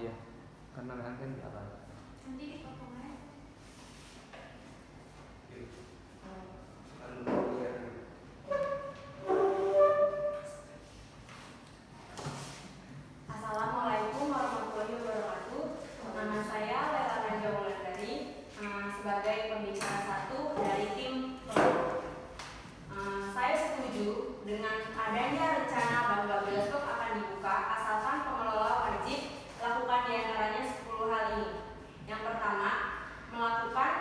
aja karena kan di atas. Nanti dipotong aja. Assalamualaikum warahmatullahi wabarakatuh. Nama saya Lela Raja Wulandari, sebagai pembicara satu dari tim kelompok. Saya setuju dengan adanya rencana bahwa bioskop akan dibuka asalkan pengelola wajib lakukan diantaranya 10 hal ini. Yang pertama, melakukan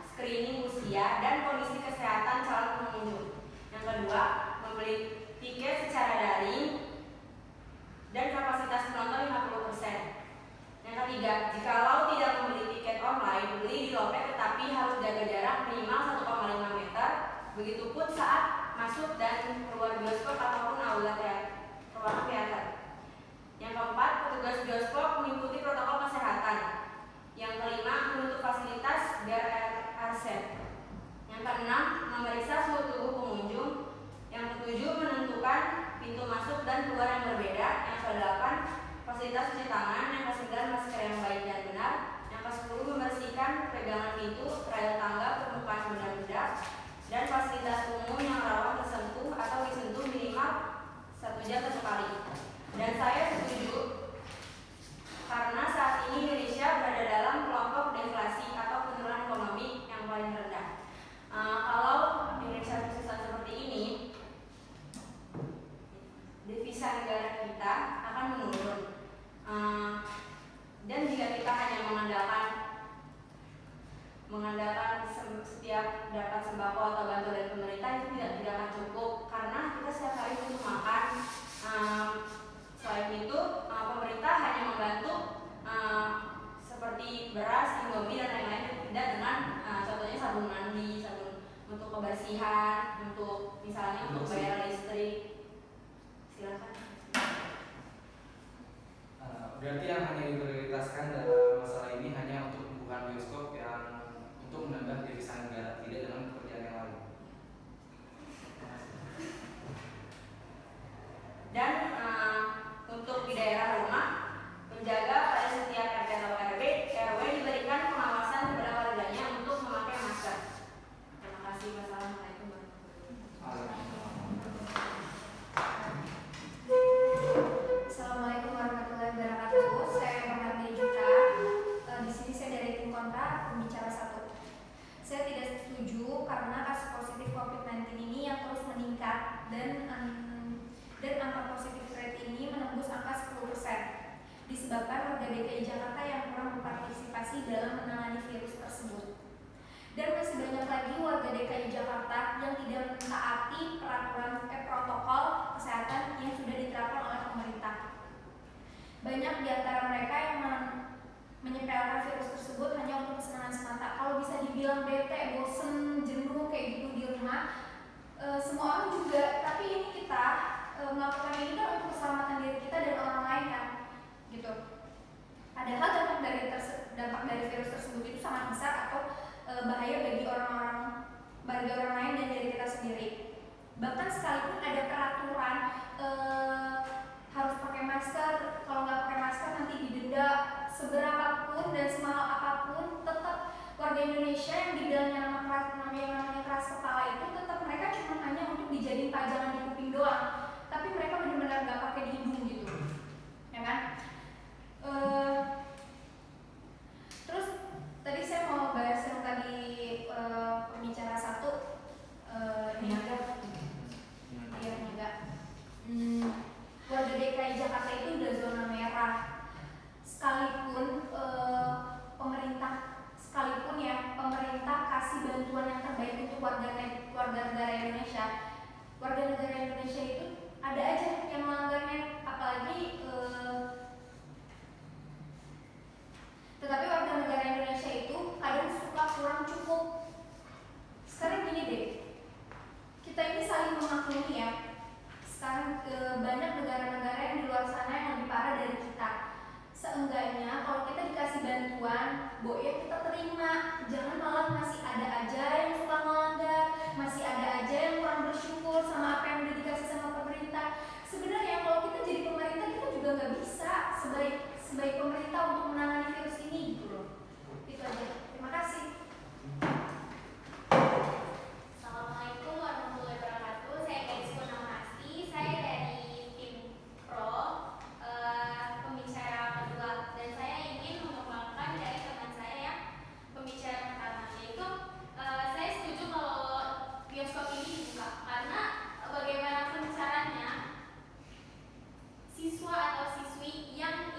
screening usia dan kondisi kesehatan calon pengunjung. Yang kedua, membeli tiket secara daring dan kapasitas penonton 50%. Yang ketiga, jikalau tidak membeli tiket online, beli di loket tetapi harus jaga jarak minimal 1,5 meter. Begitupun saat masuk dan keluar bioskop ataupun aula ruangan teater. Yang keempat, petugas bioskop mengikuti protokol kesehatan. Yang kelima, menutup fasilitas biar arsep. Yang keenam, memeriksa suhu tubuh pengunjung. Yang ketujuh, menentukan pintu masuk dan keluar yang berbeda. Yang kedelapan, fasilitas cuci tangan. Yang kesembilan, masker yang baik dan benar. Yang kesepuluh, membersihkan pegangan pintu, rel tangga, permukaan benda-benda, dan fasilitas umum yang rawan tersentuh atau disentuh minimal 1 jam sekali. Dan saya setuju karena saat ini Indonesia berada dalam kelompok deflasi atau penurunan ekonomi yang paling rendah. Kalau Indonesia tersesat seperti ini, devisa negara kita akan menurun. Dan jika kita hanya mengandalkan setiap dapat sembako atau bantuan dari pemerintah, itu tidak akan cukup karena kita setiap hari butuh makan. Selain itu, pemerintah hanya membantu seperti beras, indomie dan lain-lain, tidak dengan contohnya sabun mandi, sabun untuk kebersihan, untuk misalnya untuk bayar listrik. Silakan. Berarti yang hanya diprioritaskan dalam masalah ini hanya untuk pembukaan bioskop yang untuk menambah devisa negara, tidak dengan pekerjaan yang lain. Dan untuk di daerah rumah, menjaga pada setiap RT atau RW diberikan pengawasan kepada warganya untuk memakai masker. Terima kasih. Wassalamualaikum warahmatullahi wabarakatuh. Assalamualaikum warahmatullahi wabarakatuh. Saya Muhammad Juta. Di sini saya dari tim kontra, pembicara satu. Saya tidak setuju karena kasus positif COVID-19 ini yang terus meningkat dan angka positif rate ini menembus angka 10%, disebabkan warga DKI Jakarta yang kurang berpartisipasi dalam menangani virus tersebut. Dan masih banyak lagi warga DKI Jakarta yang tidak mentaati protokol kesehatan yang sudah diterapkan oleh pemerintah. Banyak di antara mereka yang menyepelekan virus tersebut hanya untuk kesenangan semata. Kalau bisa dibilang bete, bosen, jenuh kayak gitu di rumah, semua orang juga. Tapi ini kita melakukan ini kan untuk keselamatan diri kita dan orang lain kan, gitu. Padahal dampak dari virus tersebut itu sangat besar atau bahaya bagi orang lain dan diri kita sendiri. Bahkan sekalipun ada peraturan harus pakai masker, kalau nggak pakai masker nanti didenda seberapapun dan semahal apapun, tetap warga Indonesia yang dibilangnya namanya keras kepala itu tetap mereka cuma hanya untuk dijadiin pajangan di kuping doang. Tapi mereka benar-benar nggak pakai di hidung gitu, ya kan? Terus tadi saya mau bahas yang tadi pembicara satu, Niaga. Warga DKI Jakarta itu udah zona merah. Sekalipun pemerintah kasih bantuan yang terbaik untuk warga negara Indonesia. Warga negara Indonesia itu ada aja yang melanggarnya, apalagi tetapi warga negara Indonesia itu kadang suka kurang cukup. Sekarang gini deh, kita ini saling memaklumi ya. Sekarang banyak negara-negara yang di luar sana yang lebih parah dari kita. Seenggaknya kalau kita dikasih bantuan, ya kita terima. Jangan malah masih ada aja yang suka melanggar, masih ada aja yang kurang bersyukur sama apa yang udah dikasih sama pemerintah. Sebenarnya kalau kita jadi pemerintah, kita juga nggak bisa sebaik pemerintah untuk menangani virus ini gitu loh. Itu aja. Terima kasih. Assalamualaikum warahmatullahi wabarakatuh. Saya Gadis Purnamasti. Saya dari tim Pro, pembicara kedua, dan saya ingin mengembangkan dari teman saya yang pembicara pertama, yaitu saya setuju kalau bioskop ini dibuka karena bagaimanapun caranya siswa atau siswi yang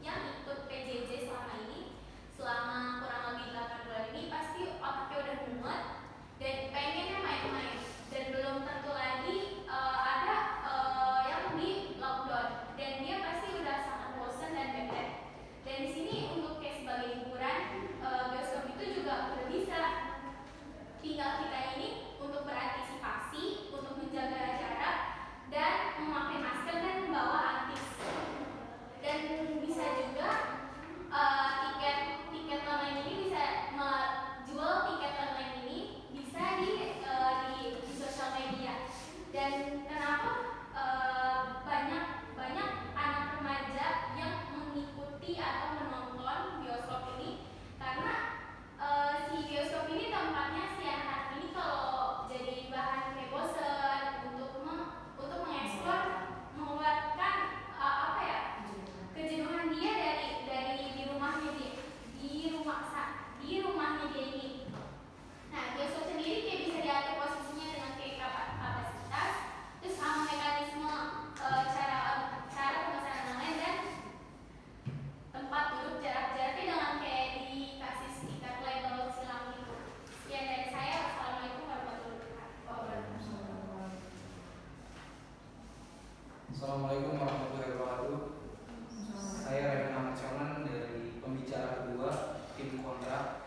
ikut PJJ selama ini, selama kurang lebih 8 bulan ini, pasti otaknya udah mumet dan pengennya main-main, dan belum tentu lagi ada yang di lockdown, dan dia pasti udah sangat bosan dan bete. Dan di sini untuk kayak sebagai hiburan, bioskop itu juga udah bisa. Tinggal kita ini untuk berantisipasi, untuk menjaga jarak dan memakai masker dan membawa antis. Dan bisa juga tiket online ini bisa jual tiket online ini bisa di sosial media. Dan kenapa banyak anak remaja yang mengikuti atau menonton bioskop ini? Karena si bioskop ini tempatnya si anak-anak ini kalau jadi bahan kayak bosen untuk mengeksplor, mengeluarkan apa ya, kejenuhan dia dari di rumahnya dia, di rumahnya dia ini. Nah, bioskop sendiri kayak bisa diatur posisinya dengan kayak kapasitas, terus sama mekanisme cara pemesanan online, dan tempat duduk jarak-jaraknya dengan kayak dikasih stiker label silang gitu. Sekian dari saya. Wassalamualaikum warahmatullahi wabarakatuh. Assalamualaikum warahmatullahi wabarakatuh. Saya Rehan Ahmad Syonan dari pembicara kedua tim kontra.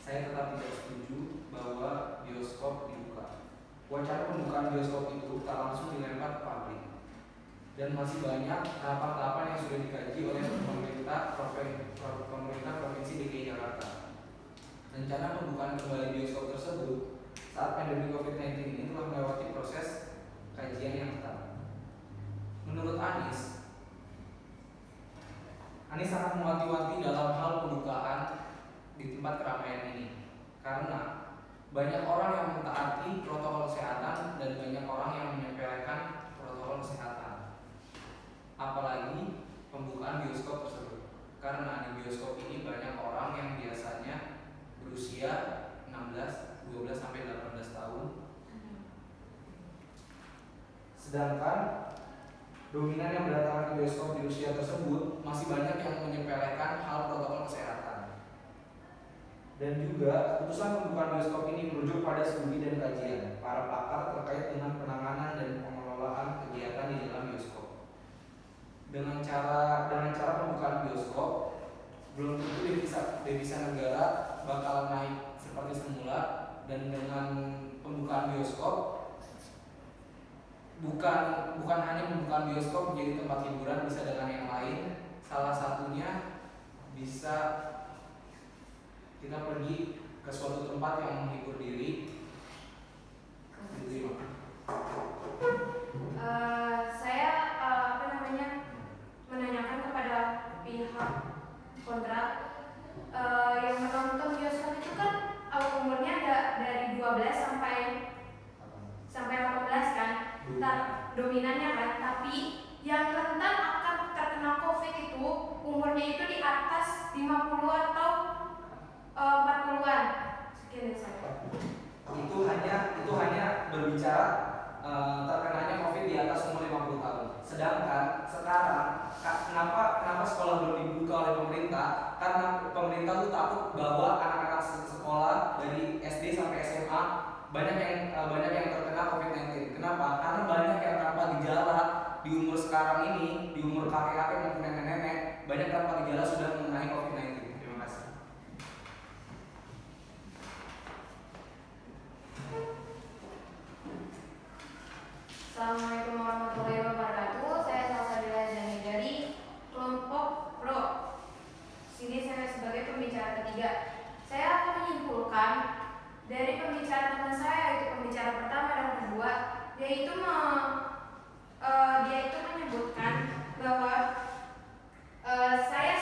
Saya tetap tidak setuju bahwa bioskop dibuka. Wacana pembukaan bioskop itu tak langsung dilempar ke publik, dan masih banyak tahapan-tahapan yang sudah dikaji oleh pemerintah Provinsi DKI Jakarta. Rencana pembukaan kembali bioskop tersebut saat pandemi COVID-19 ini telah melewati proses kajian yang ketat. Menurut Anies sangat mewanti-wanti dalam hal pembukaan di tempat keramaian ini, karena banyak orang yang mentaati protokol kesehatan dan banyak orang yang menyepelekan protokol kesehatan. Apalagi pembukaan bioskop tersebut, karena di bioskop ini banyak orang yang biasanya berusia 12 sampai 18 tahun. Sedangkan dominan yang berdatangan ke bioskop di usia tersebut masih banyak yang menyepelekan hal protokol kesehatan. Dan juga keputusan pembukaan bioskop ini merujuk pada studi dan kajian para pakar terkait dengan penanganan dan pengelolaan kegiatan di dalam bioskop. Dengan cara pembukaan bioskop, belum tentu devisa negara bakal naik seperti semula. Dan dengan pembukaan bioskop, bukan hanya pembukaan bioskop menjadi tempat hiburan, bisa dengan yang lain. Salah satunya bisa kita pergi ke suatu tempat yang menghibur diri. Saya menanyakan kepada pihak kontra, yang menonton bioskop itu kan umurnya ada dari 12 sampai 18 kan, dominannya kan. Tapi yang rentan akan terkena COVID itu umurnya itu di atas 50 atau 40-an. Sekian dari saya. Itu hanya berbicara terkenanya COVID di atas umur 50 tahun. Sedangkan sekarang kenapa sekolah belum dibuka oleh pemerintah? Karena pemerintah tuh takut bahwa anak-anak sekolah dari SD sampai SMA banyak yang terkena COVID-19. Kenapa? Karena banyak yang tanpa gejala di umur sekarang ini, di umur kakek-kakek maupun nenek-nenek, banyak tanpa gejala sudah mengenai COVID-19. Terima kasih. Assalamualaikum warahmatullahi wabarakatuh. Saya Salsabila Zani dari kelompok Pro. Sini saya sebagai pembicara ketiga. Saya akan menyimpulkan dari pembicara teman saya, yaitu pembicara pertama dan kedua, dia itu menyebutkan bahwa saya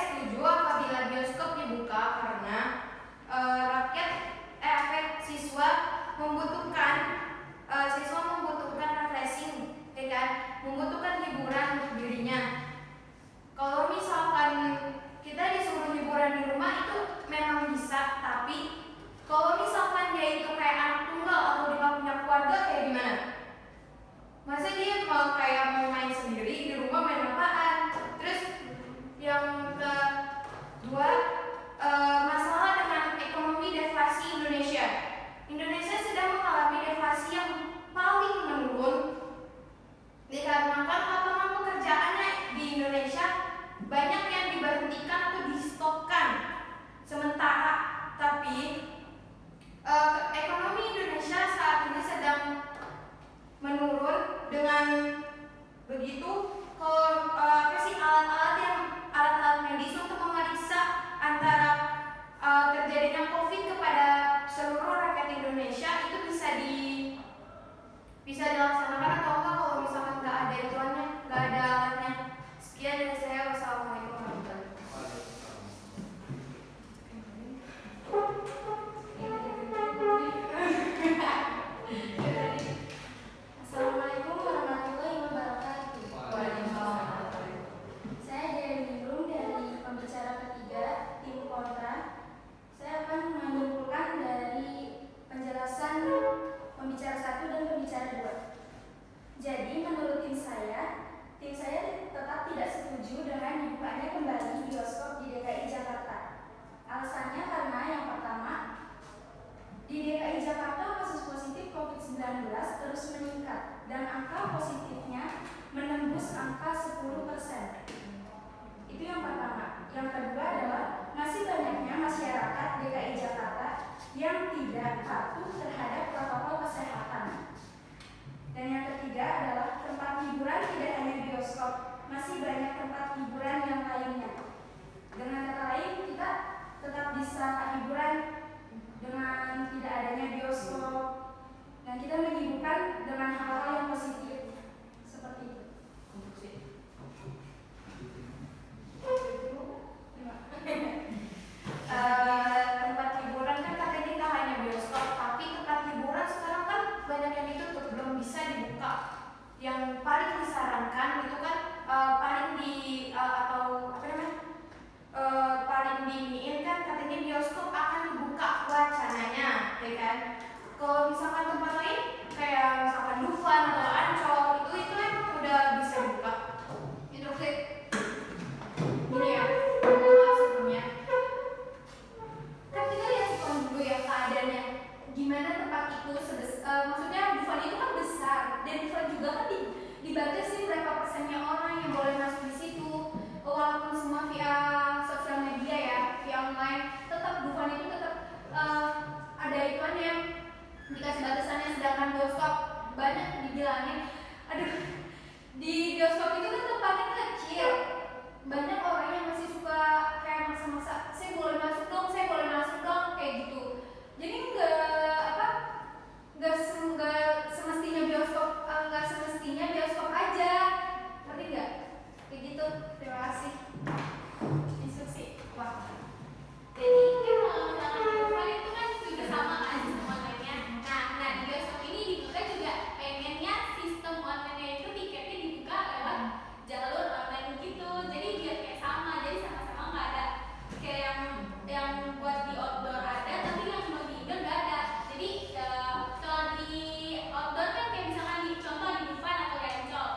DKI Jakarta yang tidak patuh terhadap protokol kesehatan. Dan yang ketiga adalah tempat hiburan tidak hanya bioskop, masih banyak tempat hiburan yang lainnya. Dengan kata lain, kita tetap bisa hiburan dengan tidak adanya bioskop, dan kita menyibukkan dengan hal-hal yang positif seperti itu. Tempat hiburan kan katanya kita hanya bioskop, tapi tempat hiburan sekarang kan banyak yang ditutup, belum bisa dibuka. Yang paling disarankan itu kan paling di atau apa namanya paling diiniin kan katanya bioskop akan dibuka wacananya, ya kan? Kalau misalkan tempat lain kayak misalkan Dufan atau Ancol itu emang udah bisa dibuka. Itu sih. Gini ya, sebelumnya kan kita lihat sekarang dulu ya keadaannya gimana tempat itu maksudnya Dufan itu kan besar dan Dufan juga kan dibatasi berapa persennya orang yang boleh masuk di situ, walaupun semua via sosial media ya, via online, tetap Dufan itu tetap ada ituannya, dikasih batasannya. Sedangkan bioskop banyak dibilangin, aduh, di bioskop itu kan tempatnya kecil, banyak orang yang masih suka kayak maksa-maksa, saya boleh masuk dong kayak gitu. Jadi nggak semestinya bioskop aja, ngerti nggak? Kayak gitu. Terima kasih. Instruksi. Wah. Jadi kan kalau misalkan di Dufan itu kan juga sama kan sistem online-nya. Nah di bioskop ini dibuka juga pengennya sistem online-nya itu tiketnya dibuka lewat jalur online gitu. Jadi biar kayak sama, jadi sama-sama nggak ada kayak yang buat di outdoor ada, tapi yang buat di indoor nggak ada. Jadi kalau di outdoor kan kayak misalkan di contoh di Dufan atau di Ancol.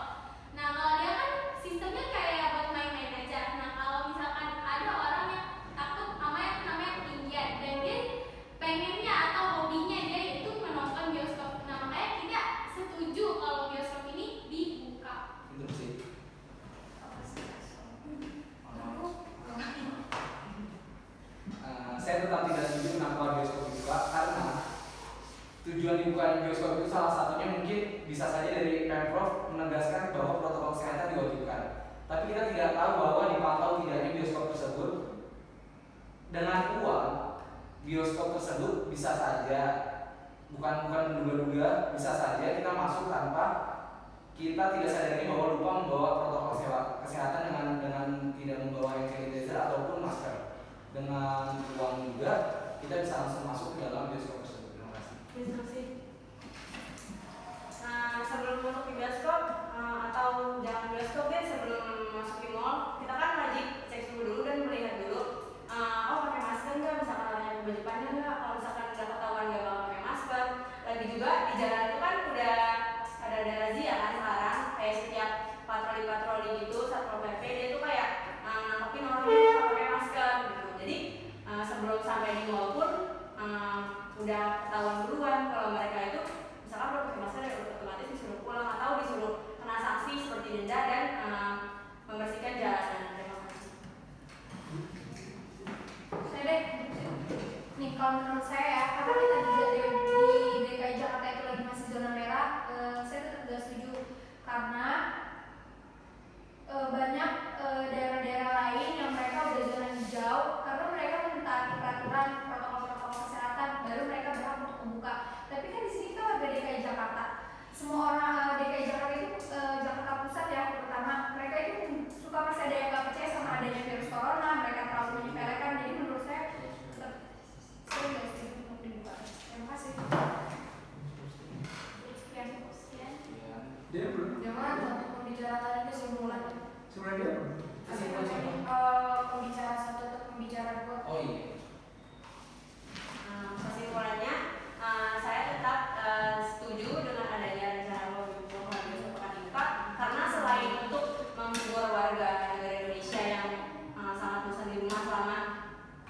Nah kalau dia kan sistemnya kayak buat main-main aja. Nah kalau misalkan ada orang yang takut sama yang namanya ketinggian dan dia pengennya atau hobinya dia itu menonton bioskop. Nah makanya kita setuju kalau bioskop ini dibuka. Itu sih. Saya tetap tidak setuju kenapa bioskop dibuka, karena tujuan dibukanya bioskop itu salah satunya mungkin bisa saja dari Pemprov menegaskan bahwa protokol kesehatan diwajibkan. Tapi kita tidak tahu bahwa dipantau tidaknya bioskop tersebut dengan uang. Bioskop tersebut bisa saja bukan menduga-duga, bisa saja kita masuk tanpa kita tidak sadari bahwa lupa membawa protokol kesehatan dengan tidak membawa hand sanitizer ataupun masker. Dengan uang juga kita bisa langsung masuk ke dalam bioskop tersebut. Terima kasih. Instruksi. Nah, sebelum masuk di bioskop atau jangan bioskop deh, sebelum masuk di mall, kita kan wajib cek suhu dulu dan melihat dulu. Pakai masker nggak? Misalkan orangnya baju panjang nggak? Kalau misalkan udah ketahuan nggak bakal pakai masker. Lagi juga di jalan itu kan udah ada razia kan sekarang, kayak setiap patroli gitu, satpol pp dia tuh kayak nangkepin orang yang nggak pakai masker gitu. Jadi sebelum sampai di mall pun udah ketahuan duluan kalau mereka itu misalkan belum pakai masker, ya otomatis disuruh pulang atau disuruh kena sanksi seperti denda dan membersihkan jalanan. Terima kasih. Saya deh, nih kalau menurut saya ya, karena kita di DKI Jakarta itu lagi masih zona merah, saya tetap tidak setuju karena banyak daerah-daerah lain yang mereka udah zona hijau karena mereka mentaati peraturan protokol kesehatan, baru mereka berhak untuk membuka. Tapi kan di sini kita warga DKI Jakarta, semua orang DKI Jakarta itu Jakarta Pusat ya terutama, mereka itu suka masih ada yang nggak percaya sama adanya virus corona, mereka terlalu menyepelekan. Jadi menurut saya nggak setuju untuk dibuka. Terima kasih. Sekian. Dia belum. Jangan untuk pembicaraan lagi kesimpulan. Sebenarnya dia belum. Pembicara 1 atau pembicara 2. Oh iya. Kesimpulannya, saya tetap setuju dengan adanya rencana pembukaan bioskop akan dibuka karena selain untuk menghibur warga negara Indonesia yang sangat bosan di rumah selama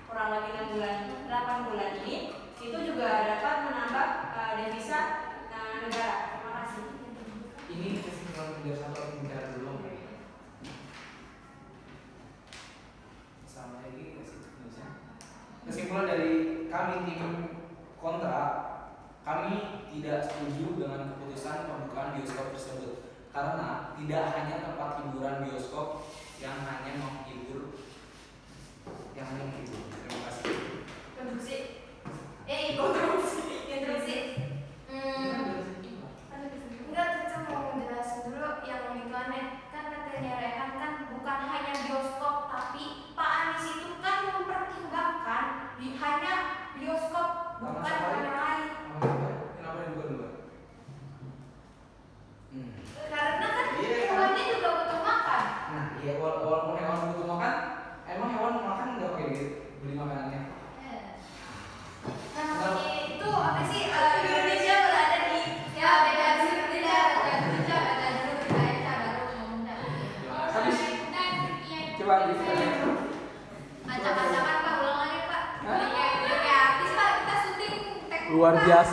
kurang lebih 8 bulan ini, itu juga dapat menambah devisa negara. Terima kasih. Ini kesimpulan beliau satu pembicara belum. Sama lagi kasih Indonesia. Kesimpulan dari kami tim kontra, kami tidak setuju dengan keputusan pembukaan bioskop tersebut karena tidak hanya tempat hiburan bioskop yang hanya menghibur. Terima kasih. Konstruksi. Konstruksi. Enggak, Cica mau jelasin dulu yang itu aneh. Kan katanya Rehan kan bukan hanya bioskop, tapi Pak Anies itu kan mempertimbangkan hanya bioskop, bukan hanya lain. Kenapa dibuka dulu? Karena kan Iya, kan? hewannya juga butuh makan. Nah, iya walaupun hewan butuh makan, emang hewan makan nggak pakai duit beli makanannya? Nah, itu apa sih? Indonesia berada di beda sih beda dulu kita baru ngomong dah. Habis. Coba ditanya. Acak-acakan Pak, ulang lagi Pak. Kayak artis Pak, kita syuting teknik Luar Pak. biasa.